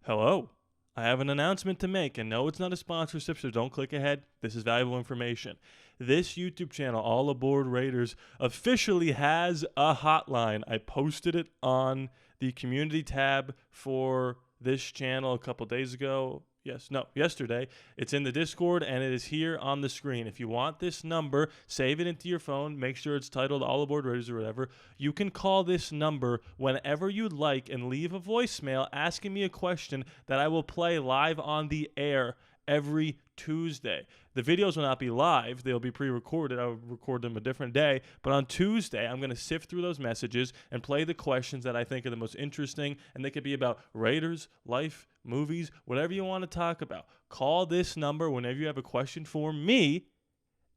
Hello. I have an announcement to make, and no, it's not a sponsorship, so don't click ahead. This is valuable information. This YouTube channel, ALLaBorde Raiders, officially has a hotline. I posted it on the community tab for this channel a couple days ago. Yesterday. It's in the Discord, and it is here on the screen. If you want this number, save it into your phone. Make sure it's titled ALLaBorde Raiders or whatever. You can call this number whenever you'd like and leave a voicemail asking me a question that I will play live on the air every Tuesday. The videos will not be live. They'll be pre-recorded. I'll record them a different day. But on Tuesday, I'm going to sift through those messages and play the questions that I think are the most interesting, and they could be about Raiders, life, movies, whatever you want to talk about. Call this number whenever you have a question for me,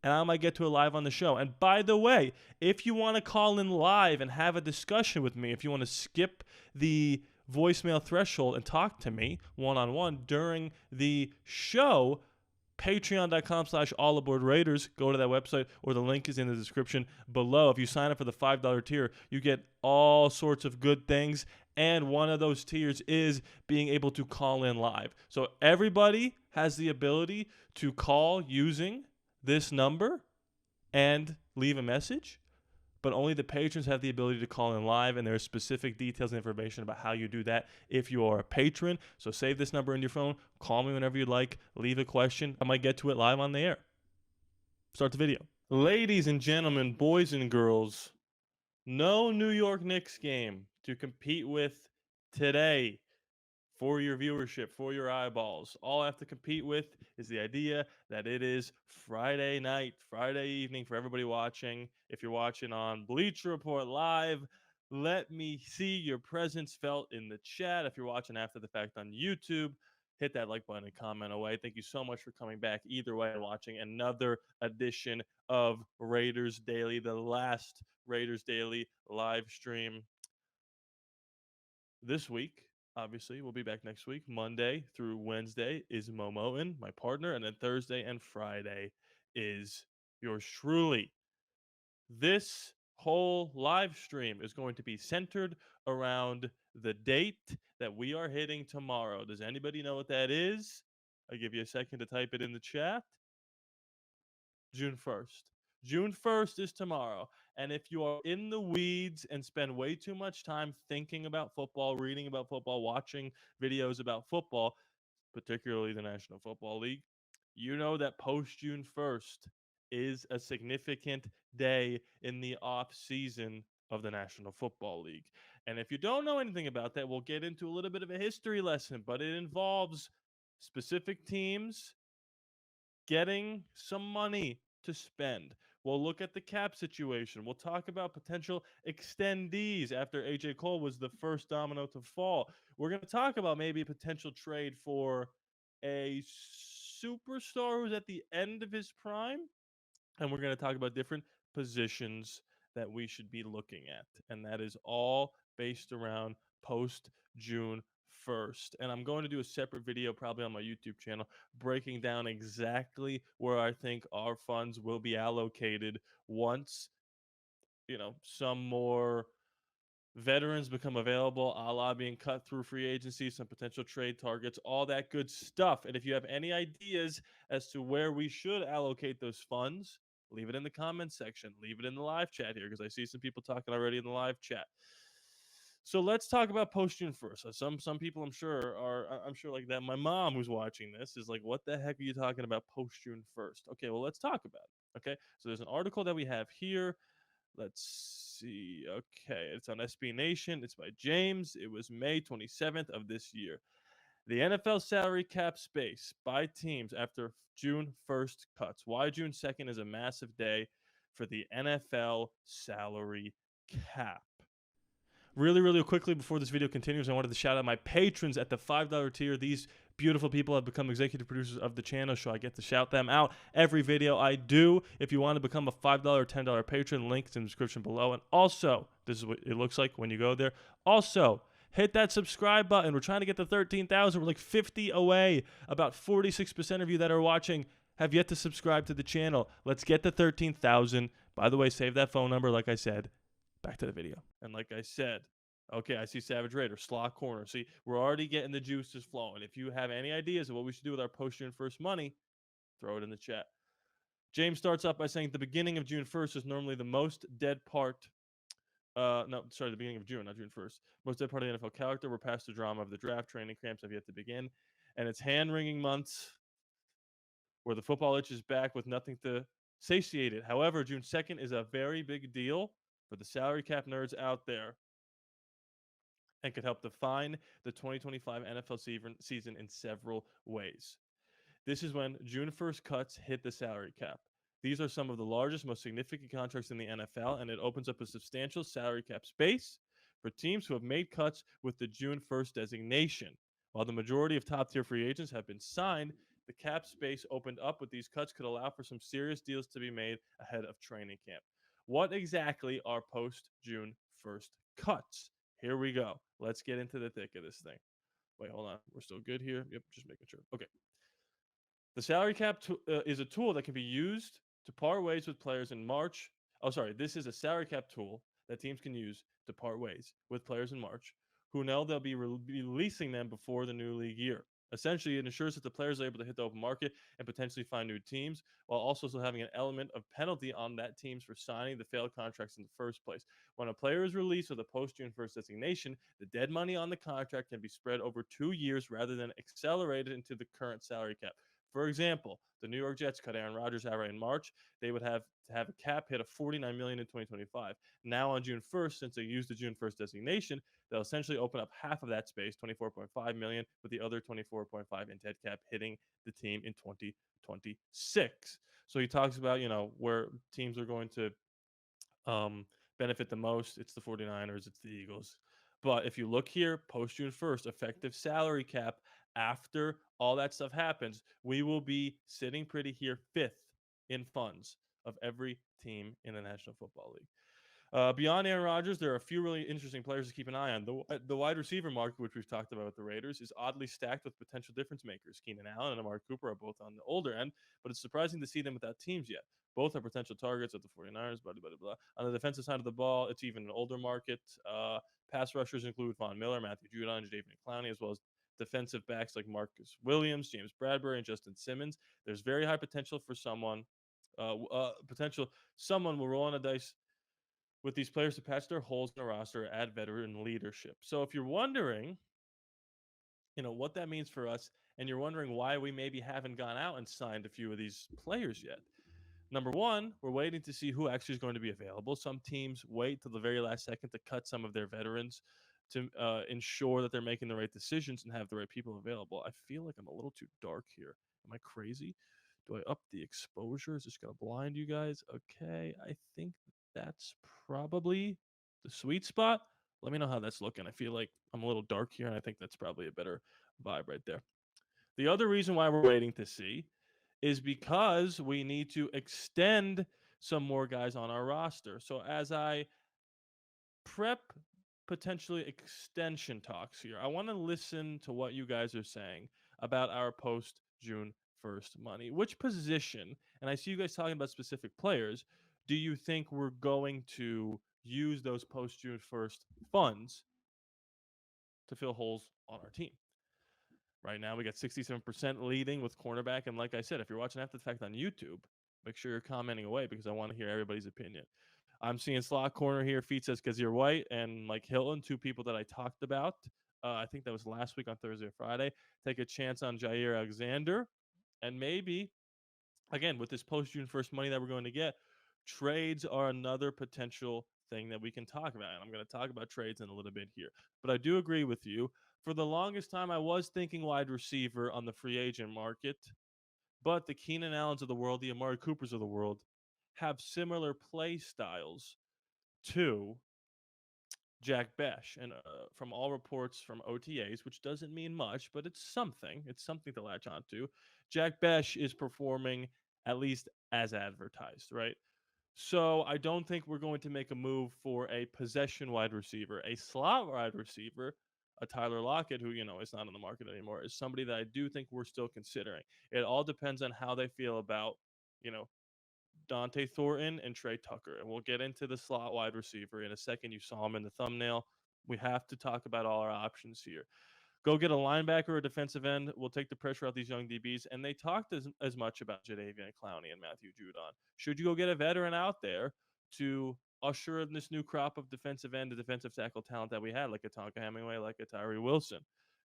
and I might get to it live on the show. And by the way, if you want to call in live and have a discussion with me, if you want to skip the voicemail threshold and talk to me one-on-one during the show, patreon.com/ALLaBorde Raiders. Go to that website, or the link is in the description below. If you sign up for the $5 tier, you get all sorts of good things, and one of those tiers is being able to call in live. So everybody has the ability to call using this number and leave a message, but only the patrons have the ability to call in live, and there are specific details and information about how you do that if you are a patron. So save this number in your phone, call me whenever you'd like, leave a question. I might get to it live on the air. Start the video. Ladies and gentlemen, boys and girls, no New York Knicks game to compete with today for your viewership, for your eyeballs. All I have to compete with is the idea that it is Friday night, Friday evening for everybody watching. If you're watching on Bleacher Report Live, let me see your presence felt in the chat. If you're watching after the fact on YouTube, hit that like button and comment away. Thank you so much for coming back either way and watching another edition of Raiders Daily, the last Raiders Daily live stream this week. Obviously, we'll be back next week. Monday through Wednesday is Momotin, my partner, and then Thursday and Friday is yours truly. This whole live stream is going to be centered around the date that we are hitting tomorrow. Does anybody know what that is? I'll give you a second to type it in the chat. June 1st. June 1st is tomorrow. And if you are in the weeds and spend way too much time thinking about football, reading about football, watching videos about football, particularly the National Football League, you know that post June 1st is a significant day in the off season of the National Football League. And if you don't know anything about that, we'll get into a little bit of a history lesson, but it involves specific teams getting some money to spend. We'll look at the cap situation. We'll talk about potential extendees after AJ Cole was the first domino to fall. We're going to talk about maybe a potential trade for a superstar who's at the end of his prime. And we're going to talk about different positions that we should be looking at. And that is all based around post June 1st. And I'm going to do a separate video probably on my YouTube channel breaking down exactly where I think our funds will be allocated once, some more veterans become available, a la being cut through free agency, some potential trade targets, all that good stuff. And if you have any ideas as to where we should allocate those funds, leave it in the comments section. Leave it in the live chat here, because I see some people talking already in the live chat. So let's talk about post June 1st. Some people I'm sure like that. My mom, who's watching this, is like, "What the heck are you talking about post June 1st?" Okay, well, let's talk about it. Okay, so there's an article that we have here. Let's see. Okay, it's on SB Nation. It's by James. It was May 27th of this year. The NFL salary cap space by teams after June 1st cuts. Why June 2nd is a massive day for the NFL salary cap. Really, really quickly before this video continues, I wanted to shout out my patrons at the $5 tier. These beautiful people have become executive producers of the channel, so I get to shout them out every video I do. If you want to become a $5 or $10 patron, links in the description below. And also, this is what it looks like when you go there. Also, hit that subscribe button. We're trying to get to 13,000. We're like 50 away. About 46% of you that are watching have yet to subscribe to the channel. Let's get to 13,000. By the way, save that phone number, like I said. Back to the video. And like I said, Okay, I see Savage Raider, slot corner. See, we're already getting the juices flowing. If you have any ideas of what we should do with our post June 1st money, throw it in the chat. James starts off by saying the beginning of June 1st is normally the most dead part. No, sorry, the beginning of June, not June 1st. Most dead part of the NFL calendar. We're past the drama of the draft. Training camps have yet to begin. And it's hand wringing months where the football itch is back with nothing to satiate it. However, June 2nd is a very big deal for the salary cap nerds out there and could help define the 2025 NFL season in several ways. This is when June 1st cuts hit the salary cap. These are some of the largest, most significant contracts in the NFL, and it opens up a substantial salary cap space for teams who have made cuts with the June 1st designation. While the majority of top tier free agents have been signed, the cap space opened up with these cuts could allow for some serious deals to be made ahead of training camp. What exactly are post June 1st cuts? Here we go. Let's get into the thick of this thing. Wait, hold on. We're still good here. Yep, just making sure. Okay. The salary cap is a tool that can be used to part ways with players in March. Oh, sorry. This is a salary cap tool that teams can use to part ways with players in March who know they'll be releasing them before the new league year. Essentially, it ensures that the players are able to hit the open market and potentially find new teams, while also still having an element of penalty on that teams for signing the failed contracts in the first place. When a player is released with a post June 1st designation, the dead money on the contract can be spread over 2 years rather than accelerated into the current salary cap. For example, the New York Jets cut Aaron Rodgers outright in March. They would have to have a cap hit of 49 million in 2025. Now on June 1st, since they used the June 1st designation, they'll essentially open up half of that space, 24.5 million, with the other 24.5 in dead cap hitting the team in 2026. So he talks about, where teams are going to um, benefit the most. It's the 49ers, it's the Eagles. But if you look here, post June 1st, effective salary cap, after all that stuff happens, we will be sitting pretty here fifth in funds of every team in the National Football League. Beyond Aaron Rodgers, there are a few really interesting players to keep an eye on. The wide receiver market, which we've talked about with the Raiders, is oddly stacked with potential difference makers. Keenan Allen and Amari Cooper are both on the older end, but it's surprising to see them without teams yet. Both are potential targets of the 49ers, blah, blah, blah, blah. On the defensive side of the ball, it's even an older market. Pass rushers include Von Miller, Matthew Judon, Jadeveon Clowney, as well as defensive backs like Marcus Williams, James Bradbury, and Justin Simmons. There's very high potential for someone will roll on a dice with these players to patch their holes in the roster, add veteran leadership. So if you're wondering, what that means for us, and you're wondering why we maybe haven't gone out and signed a few of these players yet. Number one, we're waiting to see who actually is going to be available. Some teams wait till the very last second to cut some of their veterans to ensure that they're making the right decisions and have the right people available. I feel like I'm a little too dark here. Am I crazy? Do I up the exposure? Is this going to blind you guys? Okay, I think that's probably the sweet spot. Let me know how that's looking. I feel like I'm a little dark here, and I think that's probably a better vibe right there. The other reason why we're waiting to see is because we need to extend some more guys on our roster. So as I prep potentially extension talks here, I want to listen to what you guys are saying about our post June 1st money. Which position, and I see you guys talking about specific players, do you think we're going to use those post June 1st funds to fill holes on our team? Right now, we got 67% leading with cornerback. And like I said, if you're watching after the fact on YouTube, make sure you're commenting away because I want to hear everybody's opinion. I'm seeing slot corner here. Feet says Kazir White and Mike Hilton, two people that I talked about. I think that was last week on Thursday or Friday. Take a chance on Jair Alexander. And maybe, again, with this post June 1st money that we're going to get, trades are another potential thing that we can talk about. And I'm going to talk about trades in a little bit here. But I do agree with you. For the longest time, I was thinking wide receiver on the free agent market. But the Keenan Allens of the world, the Amari Coopers of the world, have similar play styles to Jack Besh. And from all reports from OTAs, which doesn't mean much, but it's something. It's something to latch onto. Jack Besh is performing at least as advertised, right? So I don't think we're going to make a move for a possession wide receiver, a slot wide receiver. A Tyler Lockett, who is not on the market anymore, is somebody that I do think we're still considering. It all depends on how they feel about, you know, Dante Thornton and Trey Tucker, and we'll get into the slot wide receiver in a second. You saw him in the thumbnail. We have to talk about all our options here. Go get a linebacker or a defensive end. We'll take the pressure off these young DBs. And they talked as much about Jadavian Clowney and Matthew Judon. Should you go get a veteran out there to usher in this new crop of defensive end to defensive tackle talent that we had, like a Tonka Hemingway, like a Tyree Wilson?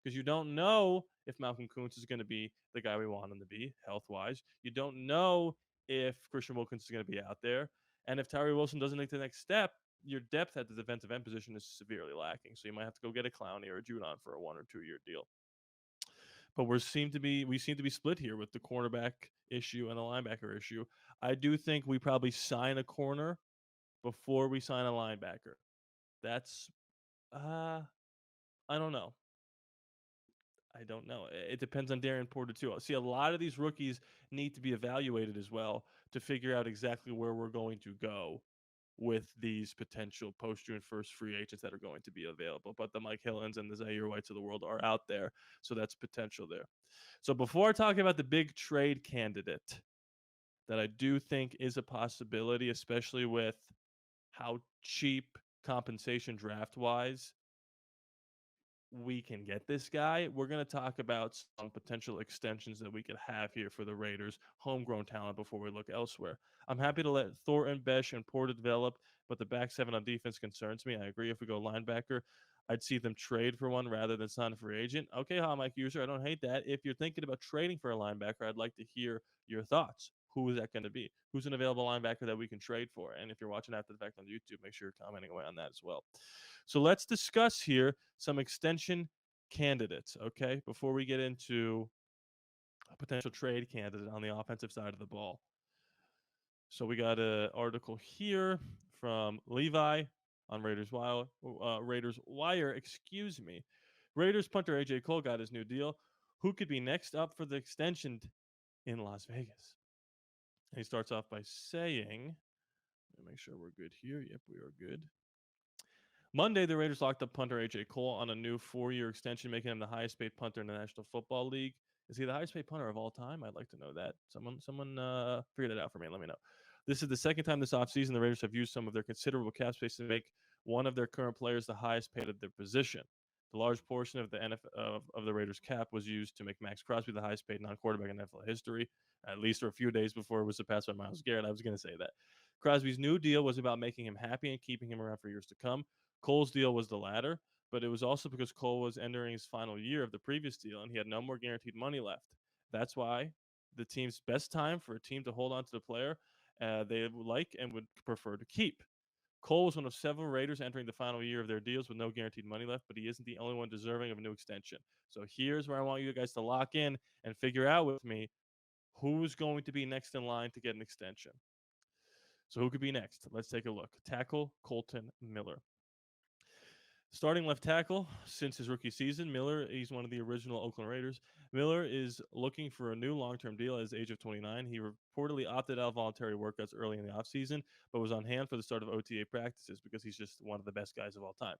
Because you don't know if Malcolm Kuntz is going to be the guy we want him to be health wise. You don't know if Christian Wilkins is going to be out there. And if Tyree Wilson doesn't take the next step, your depth at the defensive end position is severely lacking. So you might have to go get a Clowney or a Judon for a 1 or 2 year deal. But we seem to be split here with the cornerback issue and the linebacker issue. I do think we probably sign a corner before we sign a linebacker. That's I don't know. I don't know. It depends on Darren Porter too. See, a lot of these rookies need to be evaluated as well to figure out exactly where we're going to go with these potential post-June 1st free agents that are going to be available. But the Mike Hillens and the Zaire Whites of the world are out there, so that's potential there. So before I talk about the big trade candidate that I do think is a possibility, especially with how cheap compensation draft-wise we can get this guy, we're going to talk about some potential extensions that we could have here for the Raiders, homegrown talent, before we look elsewhere. I'm happy to let Thornton, Besh, and Porter develop, but the back seven on defense concerns me. I agree. If we go linebacker, I'd see them trade for one rather than sign a free agent. Okay, Mike User, I don't hate that. If you're thinking about trading for a linebacker, I'd like to hear your thoughts. Who is that going to be? Who's an available linebacker that we can trade for? And if you're watching after the fact on YouTube, make sure you're commenting away on that as well. So let's discuss here some extension candidates, okay, before we get into a potential trade candidate on the offensive side of the ball. So we got an article here from Levi on Raiders Wire, excuse me. Raiders punter AJ Cole got his new deal. Who could be next up for the extension in Las Vegas? And he starts off by saying, let me make sure we're good here. Yep, we are good. Monday, the Raiders locked up punter AJ Cole on a new 4-year extension, making him the highest paid punter in the National Football League. Is he the highest paid punter of all time? I'd like to know that. Someone figure that out for me. Let me know. This is the second time this offseason the Raiders have used some of their considerable cap space to make one of their current players the highest paid at their position. The large portion of the of the Raiders' cap was used to make Max Crosby the highest paid non-quarterback in NFL history, at least for a few days before it was surpassed by Myles Garrett. I was going to say that. Crosby's new deal was about making him happy and keeping him around for years to come. Cole's deal was the latter, but it was also because Cole was entering his final year of the previous deal and he had no more guaranteed money left. That's why the team's best time for a team to hold on to the player they would like and would prefer to keep. Cole was one of several Raiders entering the final year of their deals with no guaranteed money left, but he isn't the only one deserving of a new extension. So here's where I want you guys to lock in and figure out with me who's going to be next in line to get an extension. So who could be next? Let's take a look. Tackle Colton Miller. Starting left tackle since his rookie season, Miller, he's one of the original Oakland Raiders. Miller is looking for a new long-term deal at his age of 29. He reportedly opted out of voluntary workouts early in the offseason, but was on hand for the start of OTA practices because he's just one of the best guys of all time.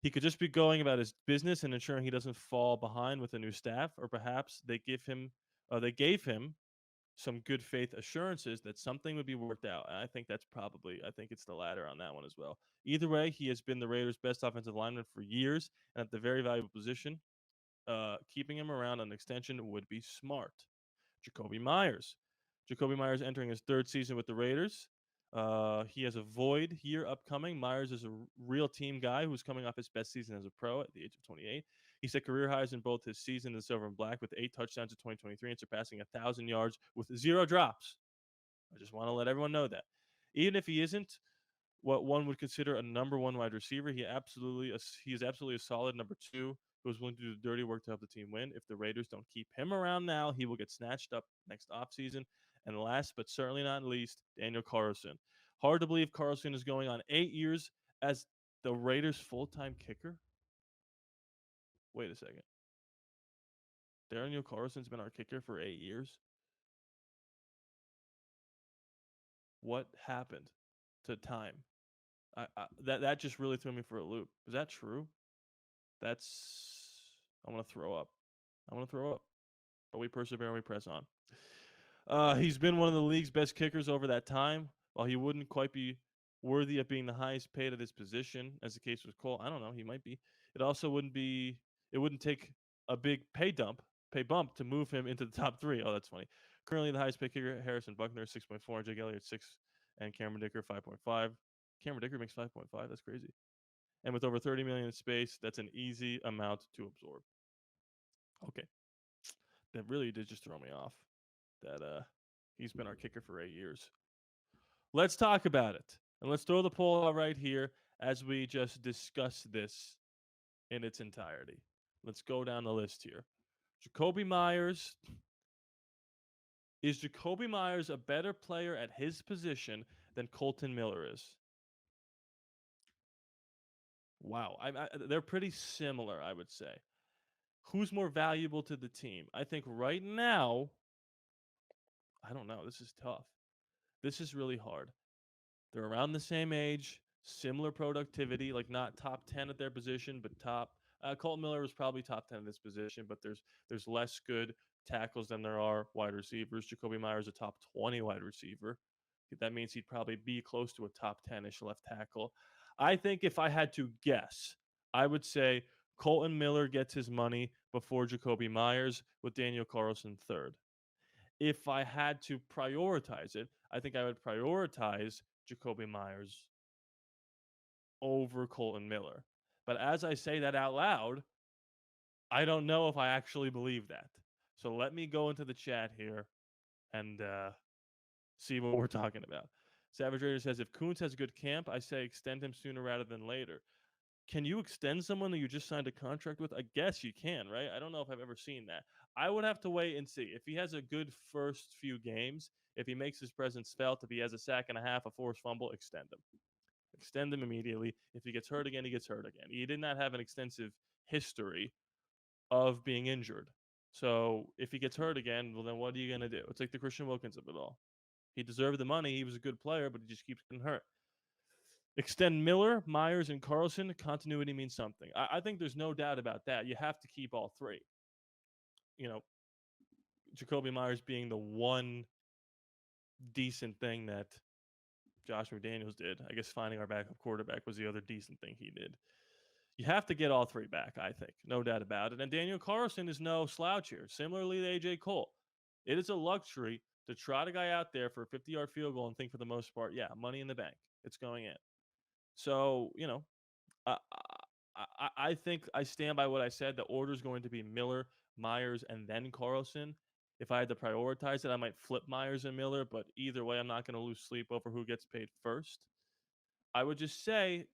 He could just be going about his business and ensuring he doesn't fall behind with the new staff, or perhaps they gave him some good faith assurances that something would be worked out. And I think I think it's the latter on that one as well. Either way, he has been the Raiders' best offensive lineman for years and at the very valuable position. Keeping him around on an extension would be smart. Jacoby Myers. Jacoby Myers entering his third season with the Raiders. He has a void year upcoming. Myers is a real team guy who's coming off his best season as a pro at the age of 28. He set career highs in both his season in silver and black with 8 touchdowns in 2023 and surpassing 1,000 yards with 0 drops. I just want to let everyone know that. Even if he isn't what one would consider a number one wide receiver, he is absolutely a solid number 2 who's willing to do the dirty work to help the team win. If the Raiders don't keep him around now, he will get snatched up next offseason. And last but certainly not least, Daniel Carlson. Hard to believe Carlson is going on 8 years as the Raiders' full-time kicker. Wait a second. Daniel Carlson's been our kicker for 8 years. What happened to time? That just really threw me for a loop. Is that true? I want to throw up. But we persevere and we press on. He's been one of the league's best kickers over that time. While he wouldn't quite be worthy of being the highest paid at his position, as the case with Cole. I don't know. He might be. It also wouldn't be. It wouldn't take a big pay bump to move him into the top three. Oh, that's funny. Currently, the highest paid kicker, Harrison Buckner, 6.4, Jake Elliott 6, and Cameron Dicker 5.5. Cameron Dicker makes 5.5. That's crazy. And with over 30 million in space, that's an easy amount to absorb. Okay, that really did just throw me off. That he's been our kicker for 8 years. Let's talk about it. And let's throw the poll out right here as we just discuss this in its entirety. Let's go down the list here. Jacoby Myers. Is Jacoby Myers a better player at his position than Colton Miller is? Wow. They're pretty similar, I would say. Who's more valuable to the team? I think right now, I don't know. This is tough. This is really hard. They're around the same age, similar productivity, like not top 10 at their position, but top. Colton Miller was probably top 10 at this position, but there's less good tackles than there are wide receivers. Jacoby Myers a top 20 wide receiver. That means he'd probably be close to a top 10-ish left tackle. I think if I had to guess, I would say Colton Miller gets his money before Jacoby Myers, with Daniel Carlson third. If I had to prioritize it, I think I would prioritize Jacoby Myers over Colton Miller. But as I say that out loud, I don't know if I actually believe that. So let me go into the chat here and see what we're talking about. Savage Raider says, if Kuntz has a good camp, I say extend him sooner rather than later. Can you extend someone that you just signed a contract with? I guess you can, right? I don't know if I've ever seen that. I would have to wait and see. If he has a good first few games, if he makes his presence felt, if he has a sack and a half, a forced fumble, extend him. Extend him immediately. If he gets hurt again, he gets hurt again. He did not have an extensive history of being injured. So if he gets hurt again, well, then what are you going to do? It's like the Christian Wilkins of it all. He deserved the money. He was a good player, but he just keeps getting hurt. Extend Miller, Myers, and Carlson. Continuity means something. I think there's no doubt about that. You have to keep all three. You know, Jacoby Myers being the one decent thing that Josh McDaniels did. I guess finding our backup quarterback was the other decent thing he did. You have to get all three back, I think. No doubt about it. And Daniel Carlson is no slouch here. Similarly to A.J. Cole. It is a luxury to trot a guy out there for a 50-yard field goal and think for the most part, yeah, money in the bank. It's going in. So, I, I think I stand by what I said. The order is going to be Miller, Myers, and then Carlson. If I had to prioritize it, I might flip Myers and Miller, but either way, I'm not going to lose sleep over who gets paid first. I would just say,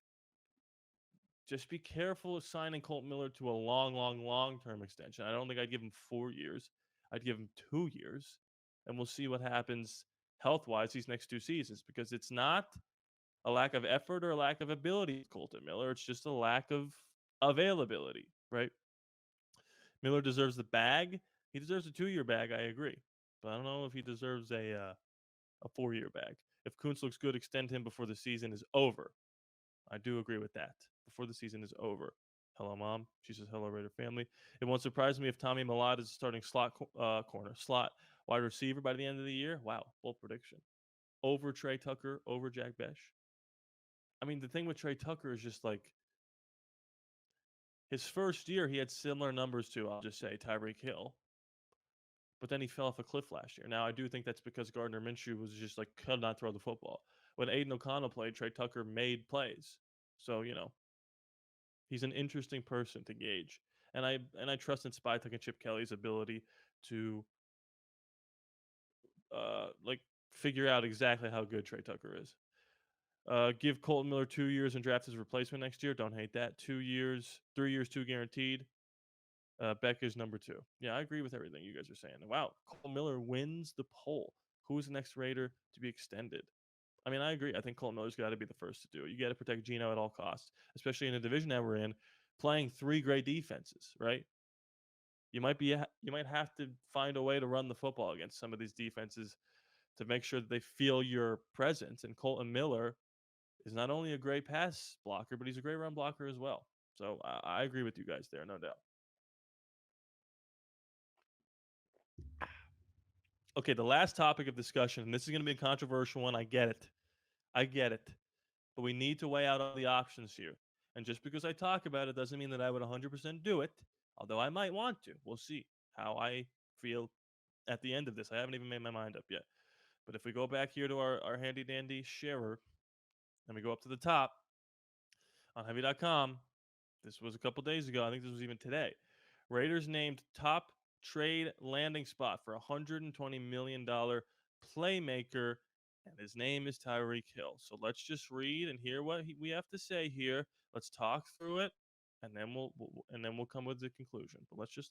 just be careful of signing Colt Miller to a long term extension. I don't think I'd give him 4 years. I'd give him 2 years, and we'll see what happens health wise these next 2 seasons, because it's not a lack of effort or a lack of ability with Colton Miller. It's just a lack of availability, right? Miller deserves the bag. He deserves a 2-year bag. I agree, but I don't know if he deserves a 4-year bag. If Kuntz looks good, extend him before the season is over. I do agree with that. Before the season is over. Hello, Mom. She says, hello, Raider family. It won't surprise me if Tommy Millard is starting slot wide receiver by the end of the year. Wow, bold prediction. Over Trey Tucker, over Jack Besh. I mean, the thing with Trey Tucker is just like his first year, he had similar numbers to, I'll just say, Tyreek Hill. But then he fell off a cliff last year. Now, I do think that's because Gardner Minshew was just like, could not throw the football. When Aiden O'Connell played, Trey Tucker made plays. So, he's an interesting person to gauge. And I trust in Spytuck and Chip Kelly's ability to figure out exactly how good Trey Tucker is. Give Colton Miller 2 years and draft his replacement next year. Don't hate that. 2 years, 3 years, 2 guaranteed. Beck is number 2. Yeah, I agree with everything you guys are saying. Wow, Colton Miller wins the poll. Who's the next Raider to be extended? I mean, I agree. I think Colton Miller's got to be the first to do it. You got to protect Geno at all costs, especially in a division that we're in, playing 3 great defenses, right? You might have to find a way to run the football against some of these defenses to make sure that they feel your presence. And Colton Miller is not only a great pass blocker, but he's a great run blocker as well. So I agree with you guys there, no doubt. Okay, the last topic of discussion, and this is going to be a controversial one. I get it. but we need to weigh out all the options here. And just because I talk about it doesn't mean that I would 100% do it, although I might want to. We'll see how I feel at the end of this. I haven't even made my mind up yet. But if we go back here to our handy dandy sharer and we go up to the top on heavy.com, this was a couple days ago. I think this was even today. Raiders named top trade landing spot for $120 million playmaker, and his name is Tyreek Hill. So let's just read and hear what we have to say here. Let's talk through it, and then we'll come with the conclusion. But let's just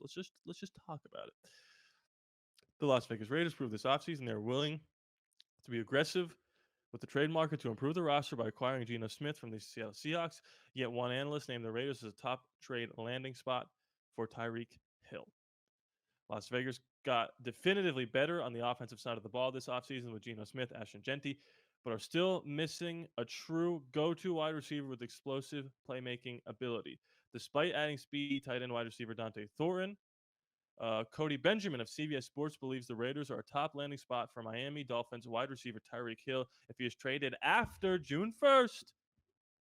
talk about it. The Las Vegas Raiders proved this offseason they're willing to be aggressive with the trade market to improve the roster by acquiring Geno Smith from the Seattle Seahawks. Yet one analyst named the Raiders as a top trade landing spot for Tyreek Hill. Las Vegas got definitively better on the offensive side of the ball this offseason with Geno Smith, Ashton Jeanty, but are still missing a true go-to wide receiver with explosive playmaking ability. Despite adding speedy tight end wide receiver Dante Thornton, Cody Benjamin of CBS Sports believes the Raiders are a top landing spot for Miami Dolphins wide receiver Tyreek Hill if he is traded after June 1st.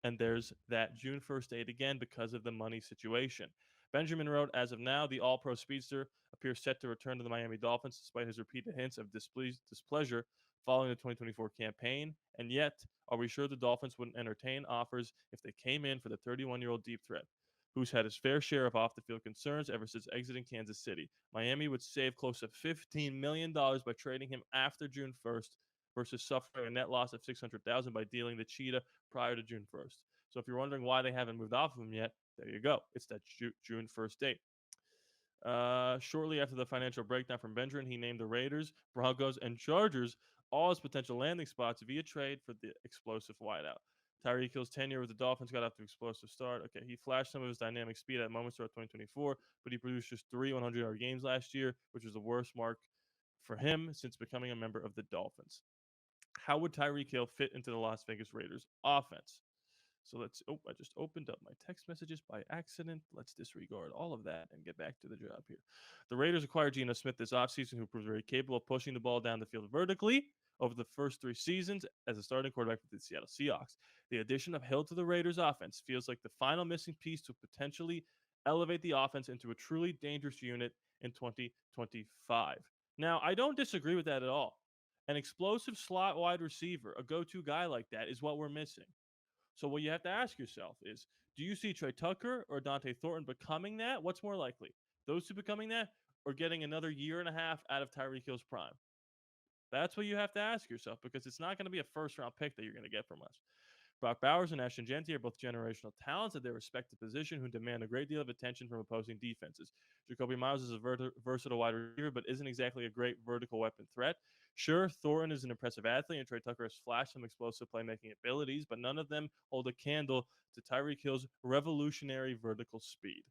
And there's that June 1st date again because of the money situation. Benjamin wrote, as of now, the all pro speedster appears set to return to the Miami Dolphins despite his repeated hints of displeasure following the 2024 campaign. And yet, are we sure the Dolphins wouldn't entertain offers if they came in for the 31-year-old deep threat, who's had his fair share of off the field concerns ever since exiting Kansas City? Miami would save close to $15 million by trading him after June 1st versus suffering a net loss of $600,000 by dealing the cheetah prior to June 1st. So if you're wondering why they haven't moved off of him yet, there you go. It's that June 1st date. Shortly after the financial breakdown from Benjamin, he named the Raiders, Broncos, and Chargers all as potential landing spots via trade for the explosive wideout. Tyreek Hill's tenure with the Dolphins got off to an explosive start. Okay, he flashed some of his dynamic speed at moments throughout 2024, but he produced just 3 100-yard games last year, which was the worst mark for him since becoming a member of the Dolphins. How would Tyreek Hill fit into the Las Vegas Raiders offense? So I just opened up my text messages by accident. Let's disregard all of that and get back to the job here. The Raiders acquired Geno Smith this offseason, who proved very capable of pushing the ball down the field vertically over the first 3 seasons as a starting quarterback for the Seattle Seahawks. The addition of Hill to the Raiders offense feels like the final missing piece to potentially elevate the offense into a truly dangerous unit in 2025. Now, I don't disagree with that at all. An explosive slot wide receiver, a go-to guy like that, is what we're missing. So what you have to ask yourself is, do you see Trey Tucker or Dante Thornton becoming that? What's more likely? Those two becoming that or getting another year and a half out of Tyreek Hill's prime? That's what you have to ask yourself because it's not going to be a first-round pick that you're going to get from us. Brock Bowers and Ashton Jeanty are both generational talents at their respective position who demand a great deal of attention from opposing defenses. Jacoby Myers is a versatile wide receiver, but isn't exactly a great vertical weapon threat. Sure, Thornton is an impressive athlete, and Trey Tucker has flashed some explosive playmaking abilities, but none of them hold a candle to Tyreek Hill's revolutionary vertical speed.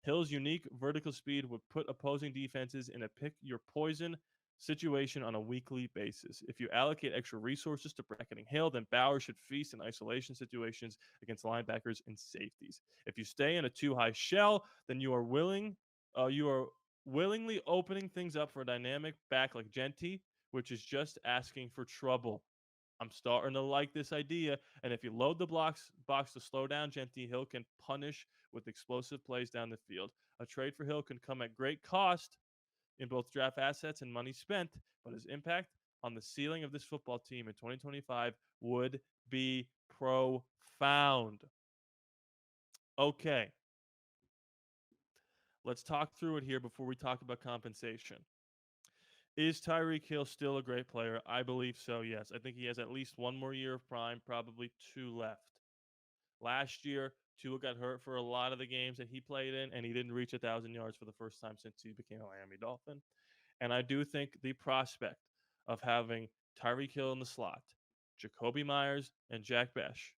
Hill's unique vertical speed would put opposing defenses in a pick your poison situation on a weekly basis. If you allocate extra resources to bracketing Hill, then Bowers should feast in isolation situations against linebackers and safeties. If you stay in a too high shell, then you are willingly opening things up for a dynamic back like Jeanty, which is just asking for trouble. I'm starting to like this idea. And if you load the box to slow down Jeanty, Hill can punish with explosive plays down the field. A trade for Hill can come at great cost in both draft assets and money spent, but his impact on the ceiling of this football team in 2025 would be profound. Okay, let's talk through it here before we talk about compensation. Is Tyreek Hill still a great player? I believe so, yes. I think he has at least one more year of prime, probably 2 left. Last year, Tua got hurt for a lot of the games that he played in, and he didn't reach 1,000 yards for the first time since he became a Miami Dolphin. And I do think the prospect of having Tyreek Hill in the slot, Jacoby Myers, and Jack Besh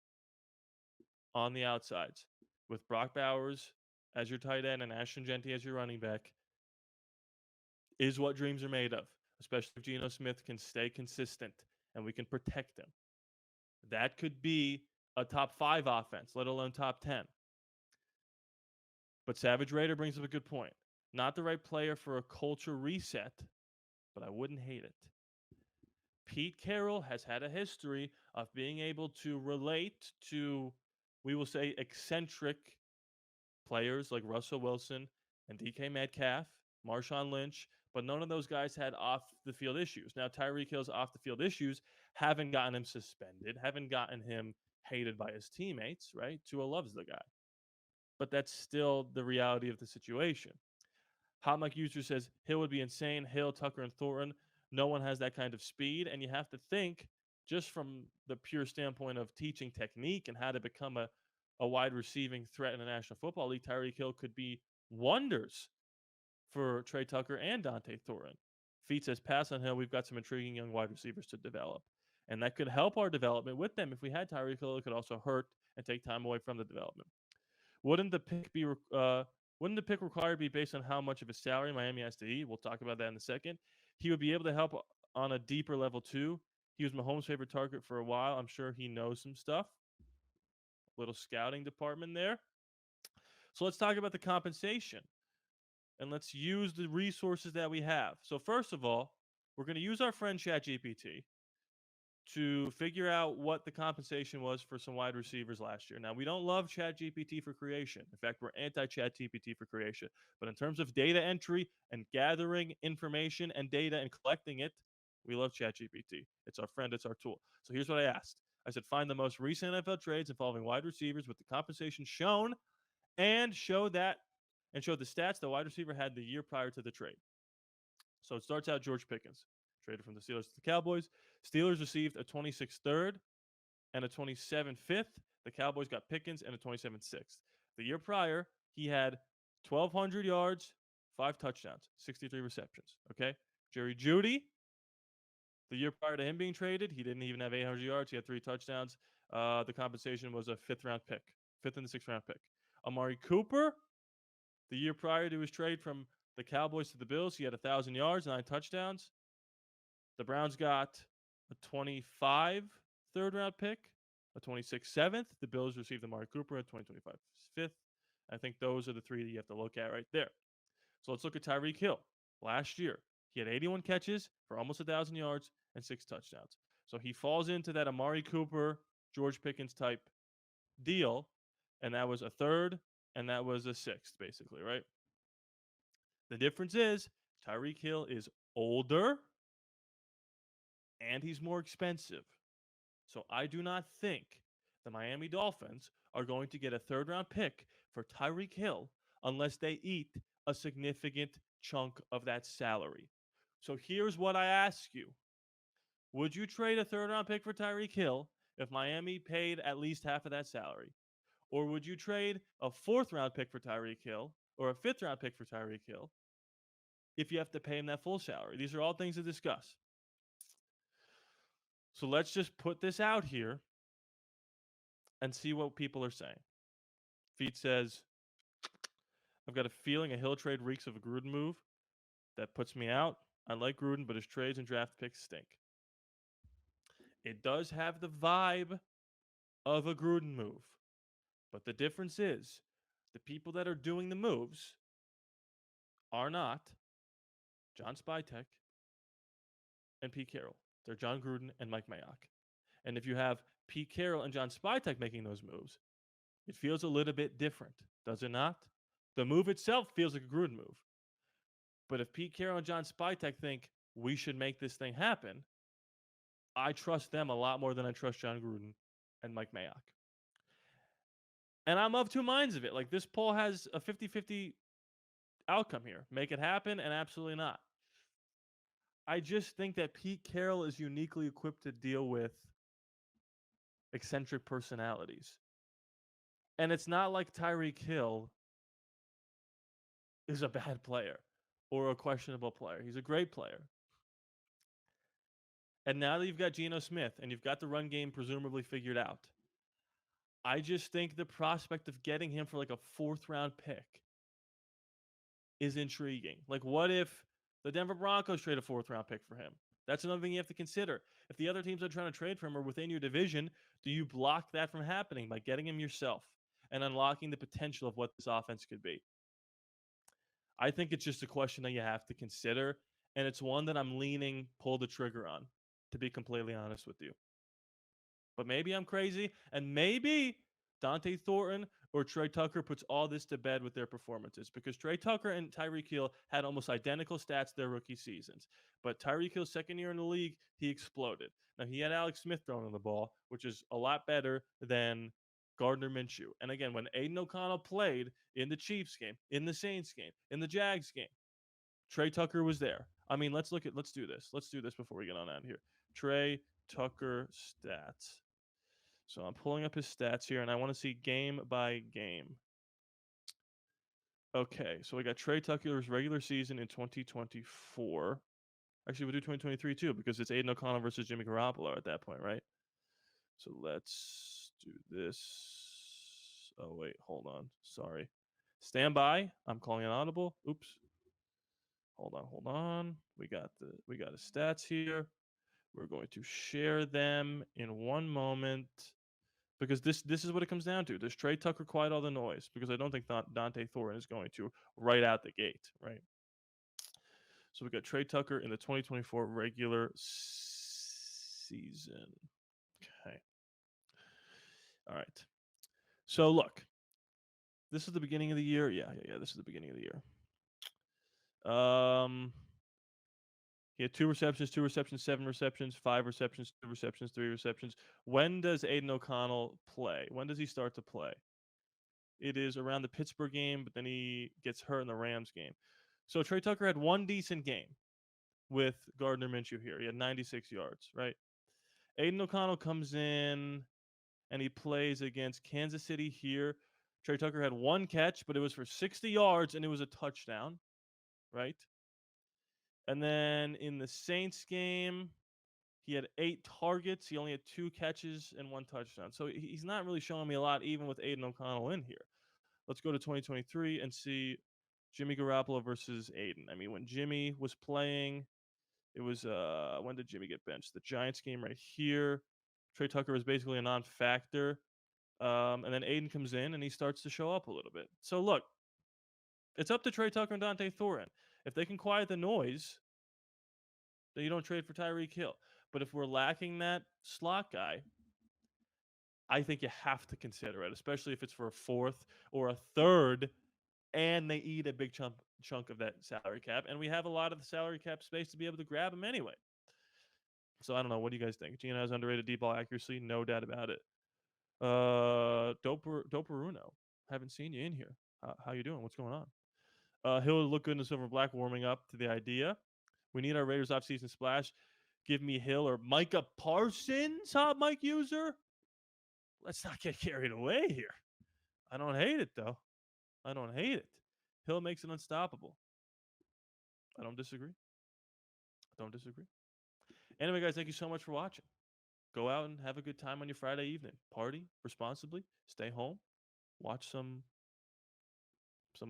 on the outsides, with Brock Bowers as your tight end and Ashton Jeanty as your running back, is what dreams are made of, especially if Geno Smith can stay consistent and we can protect him. That could be a top 5 offense, let alone top 10. But Savage Raider brings up a good point. Not the right player for a culture reset, but I wouldn't hate it. Pete Carroll has had a history of being able to relate to, we will say, eccentric players like Russell Wilson and DK Metcalf, Marshawn Lynch, but none of those guys had off the field issues. Now, Tyreek Hill's off the field issues haven't gotten him suspended, haven't gotten him hated by his teammates, right? Tua loves the guy. But that's still the reality of the situation. Hot Mike User says Hill would be insane. Hill, Tucker, and Thornton. No one has that kind of speed. And you have to think, just from the pure standpoint of teaching technique and how to become a wide receiving threat in the National Football League, Tyreek Hill could be wonders for Trey Tucker and Dante Thornton. Feet says pass on Hill. We've got some intriguing young wide receivers to develop. And that could help our development with them. If we had Tyreek Hill, it could also hurt and take time away from the development. Wouldn't the pick be wouldn't the pick required be based on how much of his salary Miami has to eat? We'll talk about that in a second. He would be able to help on a deeper level too. He was Mahomes' favorite target for a while. I'm sure he knows some stuff. Little scouting department there. So let's talk about the compensation and let's use the resources that we have. So first of all, we're going to use our friend ChatGPT to figure out what the compensation was for some wide receivers last year. Now, we don't love ChatGPT for creation. In fact, we're anti-ChatGPT for creation. But in terms of data entry and gathering information and data and collecting it, we love ChatGPT. It's our friend, it's our tool. So here's what I asked. I said, find the most recent NFL trades involving wide receivers with the compensation shown and show the stats the wide receiver had the year prior to the trade. So it starts out George Pickens, traded from the Steelers to the Cowboys. Steelers received a 26th third and a 27th fifth. The Cowboys got Pickens and a 27th sixth. The year prior, he had 1,200 yards, 5 touchdowns, 63 receptions. Okay. Jerry Jeudy, the year prior to him being traded, he didn't even have 800 yards. He had 3 touchdowns. The compensation was a 5th round pick, 5th and the 6th round pick. Amari Cooper, the year prior to his trade from the Cowboys to the Bills, he had 1,000 yards, 9 touchdowns. The Browns got a 25 third round pick, a 26 seventh. The Bills received Amari Cooper at 2025 fifth. I think those are the 3 that you have to look at right there. So let's look at Tyreek Hill. Last year, he had 81 catches for almost 1,000 yards and 6 touchdowns. So he falls into that Amari Cooper, George Pickens type deal. And that was a third and that was a sixth, basically, right? The difference is Tyreek Hill is older and he's more expensive. So I do not think the Miami Dolphins are going to get a 3rd round pick for Tyreek Hill unless they eat a significant chunk of that salary. So here's what I ask you. Would you trade a 3rd round pick for Tyreek Hill if Miami paid at least half of that salary? Or would you trade a 4th round pick for Tyreek Hill or a 5th round pick for Tyreek Hill if you have to pay him that full salary? These are all things to discuss. So let's just put this out here and see what people are saying. Feet says, I've got a feeling a Hill trade reeks of a Gruden move. That puts me out. I like Gruden, but his trades and draft picks stink. It does have the vibe of a Gruden move. But the difference is the people that are doing the moves are not John Spytek and Pete Carroll. They're John Gruden and Mike Mayock. And if you have Pete Carroll and John Spytek making those moves, it feels a little bit different, does it not? The move itself feels like a Gruden move. But if Pete Carroll and John Spytek think we should make this thing happen, I trust them a lot more than I trust John Gruden and Mike Mayock. And I'm of 2 minds of it. Like, this poll has a 50-50 outcome here. Make it happen and absolutely not. I just think that Pete Carroll is uniquely equipped to deal with eccentric personalities. And it's not like Tyreek Hill is a bad player or a questionable player. He's a great player. And now that you've got Geno Smith and you've got the run game presumably figured out, I just think the prospect of getting him for like a 4th round pick is intriguing. Like, what if the Denver Broncos trade a 4th round pick for him? That's another thing you have to consider. If the other teams that are trying to trade for him are within your division, do you block that from happening by getting him yourself and unlocking the potential of what this offense could be? I think it's just a question that you have to consider, and it's one that I'm leaning pull the trigger on. to be completely honest with you. But maybe I'm crazy, and maybe Dante Thornton or Trey Tucker puts all this to bed with their performances because Trey Tucker and Tyreek Hill had almost identical stats their rookie seasons. But Tyreek Hill's second year in the league, he exploded. Now, he had Alex Smith throwing the ball, which is a lot better than Gardner Minshew. And again, when Aiden O'Connell played in the Chiefs game, in the Saints game, in the Jags game, Trey Tucker was there. I mean, let's do this. Let's do this before we get on out of here. Trey Tucker stats. So I'm pulling up his stats here, and I want to see game by game. Okay, so we got Trey Tucker's regular season in 2024. Actually, we'll do 2023 too, because it's Aiden O'Connell versus Jimmy Garoppolo at that point, right? So let's do this. Oh, wait, hold on. Sorry. Stand by. I'm calling an audible. Oops. Hold on. We got his stats here. We're going to share them in one moment because this is what it comes down to. Does Trey Tucker quiet all the noise? Because I don't think Dante Thornton is going to right out the gate, right? So we got Trey Tucker in the 2024 regular season. Okay. All right. So look, this is the beginning of the year. Yeah. This is the beginning of the year. He had 2 receptions, 7 receptions, 5 receptions, 2 receptions, 3 receptions. When does Aiden O'Connell play? When does he start to play? It is around the Pittsburgh game, but then he gets hurt in the Rams game. So Trey Tucker had 1 decent game with Gardner Minshew here. He had 96 yards, right? Aiden O'Connell comes in and he plays against Kansas City here. Trey Tucker had 1 catch, but it was for 60 yards and it was a touchdown, right? And then in the Saints game, he had 8 targets. He only had 2 catches and 1 touchdown. So he's not really showing me a lot, even with Aiden O'Connell in here. Let's go to 2023 and see Jimmy Garoppolo versus Aiden. I mean, when Jimmy was playing, it was when did Jimmy get benched? The Giants game right here. Trey Tucker was basically a non-factor. And then Aiden comes in and he starts to show up a little bit. So look, it's up to Trey Tucker and Dante Thornton. If they can quiet the noise, then you don't trade for Tyreek Hill. But if we're lacking that slot guy, I think you have to consider it, especially if it's for a 4th or a 3rd, and they eat a big chunk of that salary cap. And we have a lot of the salary cap space to be able to grab him anyway. So I don't know. What do you guys think? Gino has underrated deep ball accuracy, no doubt about it. Doperuno, haven't seen you in here. How you doing? What's going on? He'll look good in the silver and black, warming up to the idea. We need our Raiders offseason splash. Give me Hill or Micah Parsons, hot mic user. Let's not get carried away here. I don't hate it, though. I don't hate it. Hill makes it unstoppable. I don't disagree. Anyway, guys, thank you so much for watching. Go out and have a good time on your Friday evening. Party responsibly. Stay home. Watch some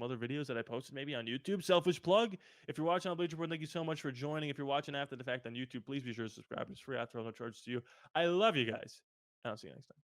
other videos that I posted maybe on YouTube. Selfish plug. If you're watching on Bleacher Report, thank you so much for joining. If you're watching after the fact on YouTube, please be sure to subscribe. It's free after all, no charge to you. I love you guys. And I'll see you next time.